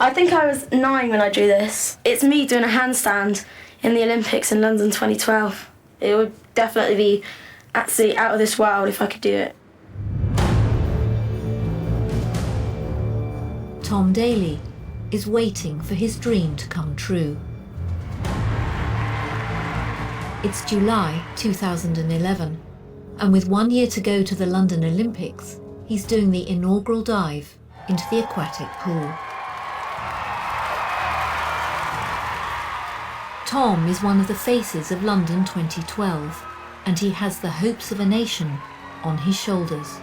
I think I was 9 when I drew this. It's me doing a handstand in the Olympics in London 2012. It would definitely be absolutely out of this world if I could do it. Tom Daley is waiting for his dream to come true. It's July 2011, and with 1 year to go to the London Olympics, he's doing the inaugural dive into the aquatic pool. Tom is one of the faces of London 2012, and he has the hopes of a nation on his shoulders.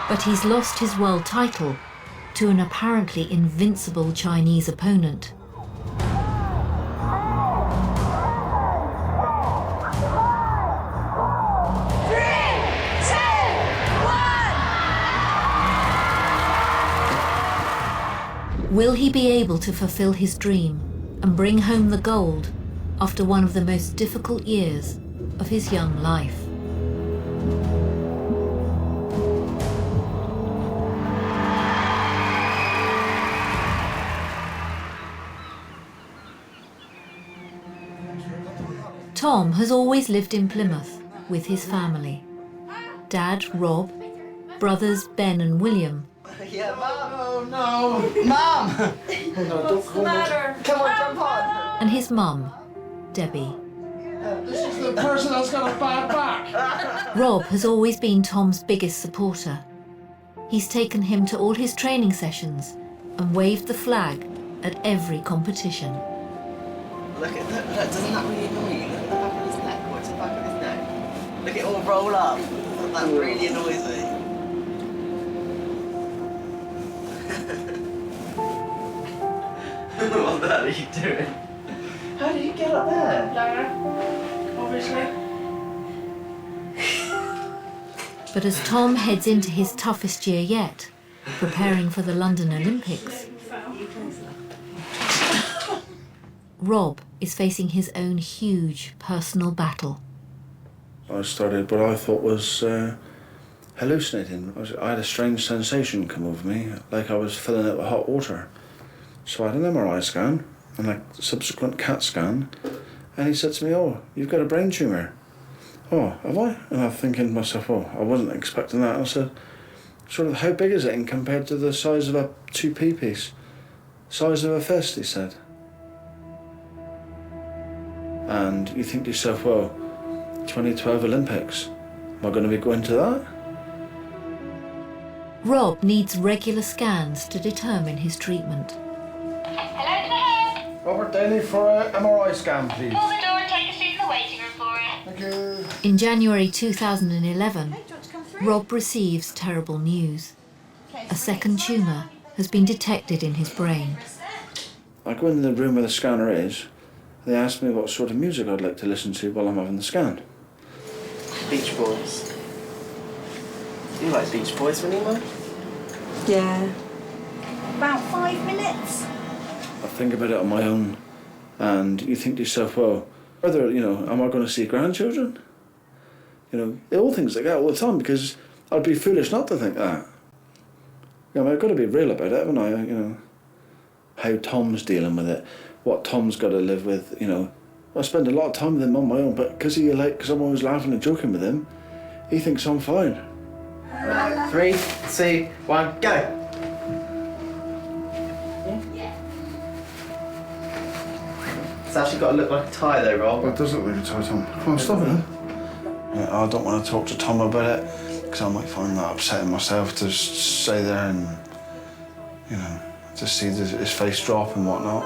But he's lost his world title to an apparently invincible Chinese opponent. Will he be able to fulfill his dream and bring home the gold after one of the most difficult years of his young life? Tom has always lived in Plymouth with his family. Dad, Rob, brothers Ben and William, Yeah, Mum! Oh, no! Mum! What's the matter? Come on, jump on! and his mum, Debbie. This is the person that's got a bad back. Rob has always been Tom's biggest supporter. He's taken him to all his training sessions and waved the flag at every competition. Look at that, doesn't that really annoy you? Look at the back of his neck, watch the back of his neck. Look at it all roll up. That really annoys me. What the hell are you doing? How did you get up there? Lara, obviously. But as Tom heads into his toughest year yet, preparing for the London Olympics, Rob is facing his own huge personal battle. I started what I thought was hallucinating. I had a strange sensation come over me, like I was filling it with hot water. So I had an MRI scan and a subsequent CAT scan, and he said to me, "Oh, you've got a brain tumour." "Oh, have I?" And I'm thinking to myself, "Oh, I wasn't expecting that." I said, "Sort of, how big is it in compared to the size of a 2p piece?" "Size of a fist," he said. And you think to yourself, well, 2012 Olympics, am I going to be going to that? Rob needs regular scans to determine his treatment. Hello, can I help? Robert Daley for an MRI scan, please. Pull the door and take a seat in the waiting room for it. Thank you. In January 2011, Rob receives terrible news. A second tumour has been detected in his brain. I go into the room where the scanner is. They asked me what sort of music I'd like to listen to while I'm having the scan. Beach Boys. You like Beach Boys, Renima? Yeah. About 5 minutes. I think about it on my own, and you think to yourself, well, whether, am I going to see grandchildren? All things like that all the time, because I'd be foolish not to think that. I've got to be real about it, haven't I? How Tom's dealing with it, what Tom's got to live with, I spend a lot of time with him on my own, but because I'm always laughing and joking with him, he thinks I'm fine. Right, 3, 2, 1, go! It's actually got to look like a tie though, Rob. Well, it does look like a tie, Tom. Come on, stop it, then. I don't want to talk to Tom about it, because I might find that upsetting myself to stay there and, to see his face drop and whatnot.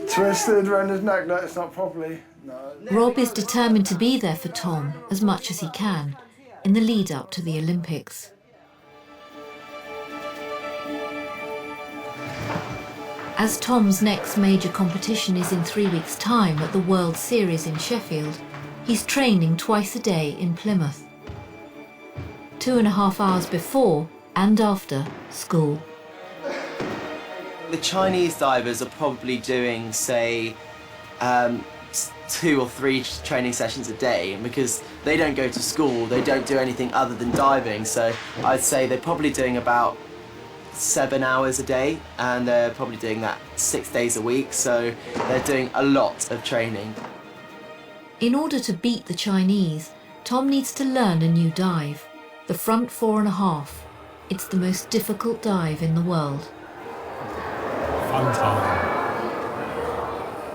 Twisted around his neck, no, it's not properly. No. Rob is determined to be there for Tom as much as he can in the lead up to the Olympics. As Tom's next major competition is in 3 weeks' time at the World Series in Sheffield, he's training twice a day in Plymouth. 2.5 hours before and after school. The Chinese divers are probably doing, say, 2 or 3 training sessions a day, and because they don't go to school, they don't do anything other than diving, so I'd say they're probably doing about 7 hours a day, and they're probably doing that 6 days a week, so they're doing a lot of training. In order to beat the Chinese, Tom needs to learn a new dive, the front 4.5. It's the most difficult dive in the world. Fun time.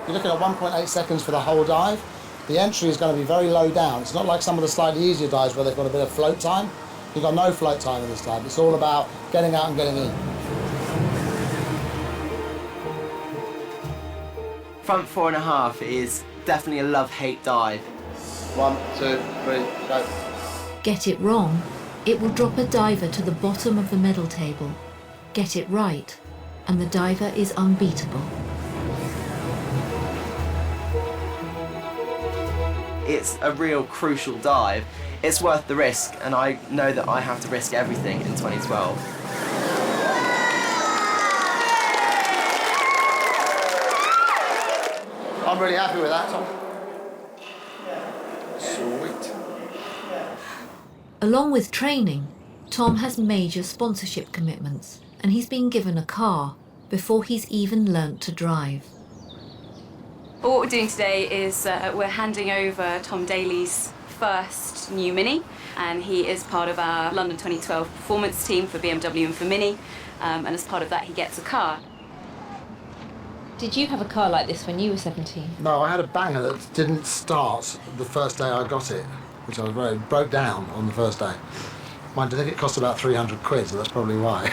You're looking at 1.8 seconds for the whole dive. The entry is going to be very low down. It's not like some of the slightly easier dives where they've got a bit of float time. You've got no float time in this dive. It's all about getting out and getting in. Front 4.5 is definitely a love-hate dive. 1, 2, 3, go. Get it wrong, it will drop a diver to the bottom of the medal table. Get it right, and the diver is unbeatable. It's a real crucial dive. It's worth the risk, and I know that I have to risk everything in 2012. I'm really happy with that, Tom. Sweet. Along with training, Tom has major sponsorship commitments, and he's been given a car before he's even learnt to drive. Well, what we're doing today is we're handing over Tom Daley's first new Mini, and he is part of our London 2012 performance team for BMW and for Mini, and as part of that he gets a car. Did you have a car like this when you were 17? No, I had a banger that didn't start the first day I got it, which I was very broke down on the first day. Mind, I think it cost about 300 quid, so that's probably why.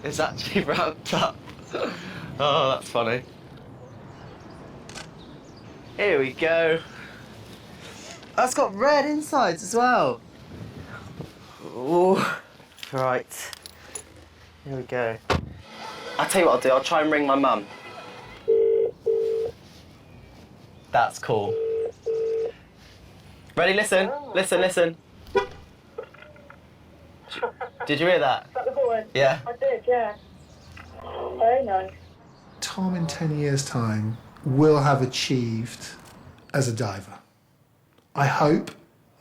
It's actually ramped up. Oh, that's funny. Here we go. That's got red insides as well. Ooh. Right. Here we go. I'll tell you what I'll do, I'll try and ring my mum. That's cool. Ready, listen, listen, listen. Did you hear that? Is that the boy? Yeah. I did, yeah. Very nice. Tom in 10 years' time will have achieved as a diver. I hope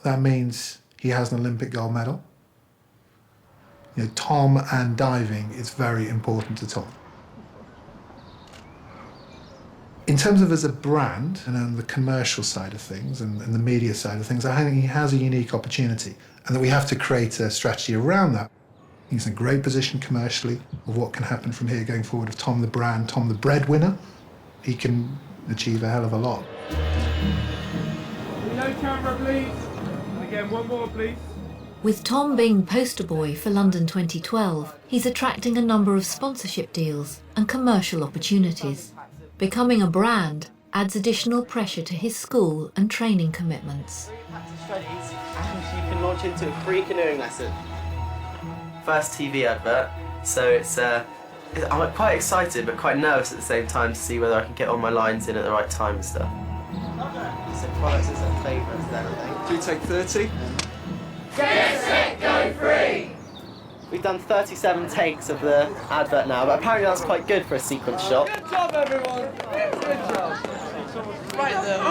that means he has an Olympic gold medal. You know, Tom and diving is very important to Tom. In terms of as a brand and on the commercial side of things and the media side of things, I think he has a unique opportunity and that we have to create a strategy around that. He's in a great position commercially of what can happen from here going forward. If Tom the brand, Tom the breadwinner, he can achieve a hell of a lot. No camera, please. And again, one more, please. With Tom being poster boy for London 2012, he's attracting a number of sponsorship deals and commercial opportunities. Becoming a brand adds additional pressure to his school and training commitments. And you can launch into a free canoeing lesson. First TV advert, so I'm quite excited but quite nervous at the same time to see whether I can get all my lines in at the right time and stuff. So products is their favourites then, I think. Do you take 30? Get set, go free! We've done 37 takes of the advert now, but apparently that's quite good for a sequence shot. Good job, everyone! Good job! Right there.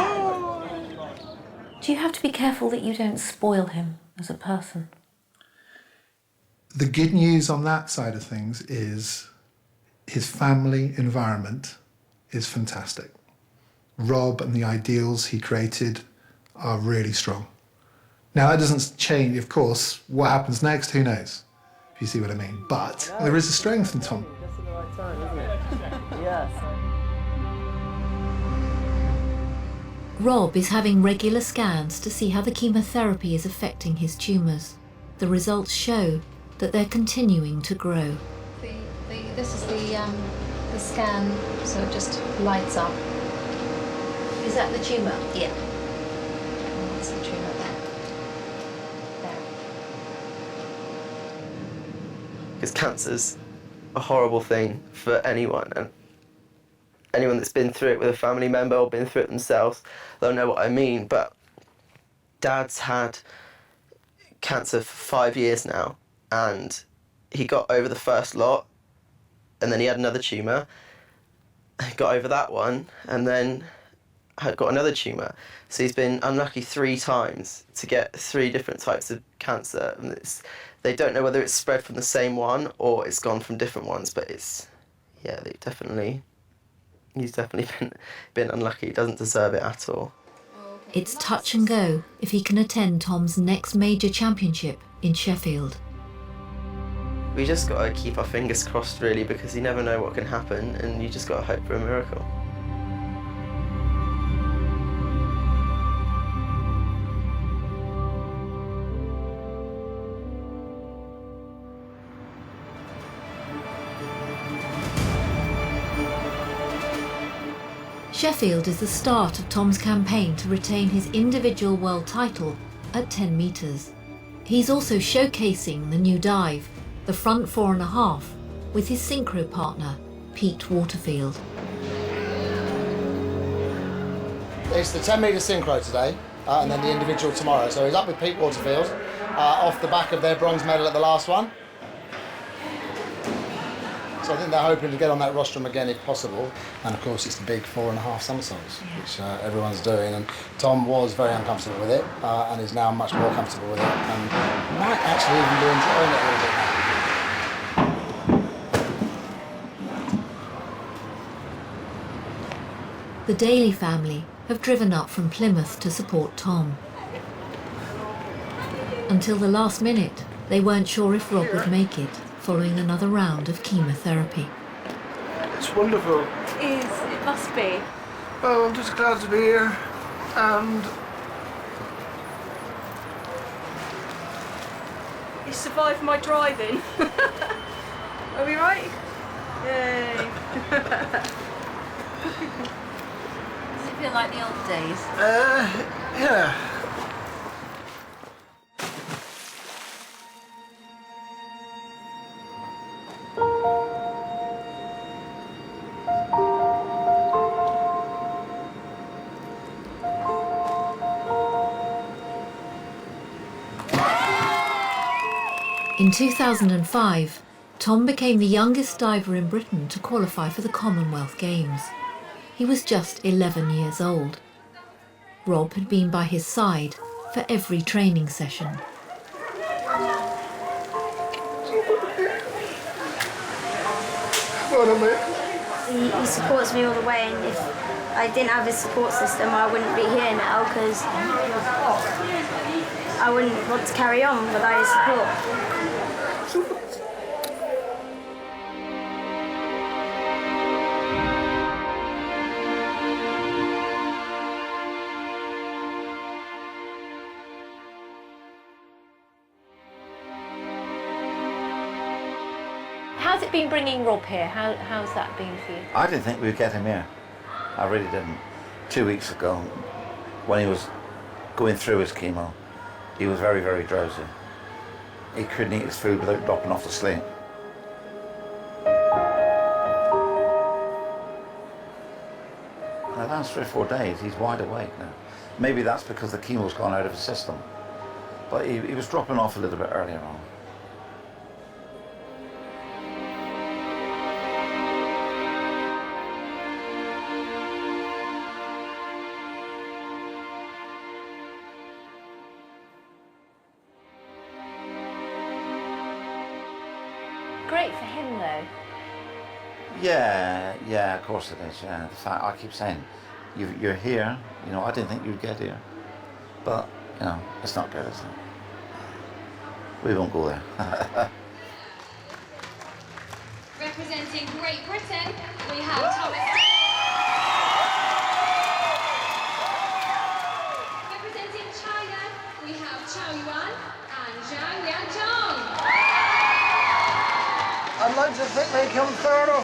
Do you have to be careful that you don't spoil him as a person? The good news on that side of things is his family environment is fantastic. Rob and the ideals he created are really strong. Now that doesn't change, of course, what happens next, who knows, if you see what I mean. But there is a strength in Tom. Just at the right time, isn't it? Yes. Rob is having regular scans to see how the chemotherapy is affecting his tumours. The results show that they're continuing to grow. This is the scan, so it just lights up. Is that the tumour? Yeah. And that's the tumour there. There. Because cancer's a horrible thing for anyone, and anyone that's been through it with a family member or been through it themselves, they'll know what I mean. But Dad's had cancer for 5 years now, and he got over the first lot, and then he had another tumour, got over that one, and then I got another tumour. So he's been unlucky 3 times to get 3 different types of cancer. And they don't know whether it's spread from the same one or it's gone from different ones, but he's definitely been unlucky. He doesn't deserve it at all. It's touch and go if he can attend Tom's next major championship in Sheffield. We just got to keep our fingers crossed, really, because you never know what can happen, and you just got to hope for a miracle. Sheffield is the start of Tom's campaign to retain his individual world title at 10 metres. He's also showcasing the new dive, the front 4.5, with his synchro partner, Pete Waterfield. It's the 10 metre synchro today, and then the individual tomorrow. So he's up with Pete Waterfield, off the back of their bronze medal at the last one. So I think they're hoping to get on that rostrum again if possible. And of course it's the big 4.5 somersaults, which everyone's doing. And Tom was very uncomfortable with it, and is now much more comfortable with it, and might actually even be enjoying it a little bit now. The Daley family have driven up from Plymouth to support Tom. Until the last minute, they weren't sure if Rob would make it, following another round of chemotherapy. It's wonderful. It must be. Oh, I'm just glad to be here, and You survived my driving. Are we right? Yay. Does it feel like the old days? yeah. In 2005, Tom became the youngest diver in Britain to qualify for the Commonwealth Games. He was just 11 years old. Rob had been by his side for every training session. He supports me all the way, and if I didn't have his support system, I wouldn't be here now, because I wouldn't want to carry on without his support. How's it been bringing Rob here? How's that been for you? I didn't think we'd get him here. I really didn't. 2 weeks ago, when he was going through his chemo, he was very, very drowsy. He couldn't eat his food without dropping off to sleep. In the last 3 or 4 days, he's wide awake now. Maybe that's because the chemo's gone out of his system. But he was dropping off a little bit earlier on. Great for him, though. Yeah, of course it is, yeah. The fact, I keep saying, you're here, you know, I didn't think you'd get here. But, you know, it's not good, is it? We won't go there. Representing Great Britain, we have Thomas. Representing China, we have Chao Yuan and Zhang Yanzhong. I'd like to think they come third or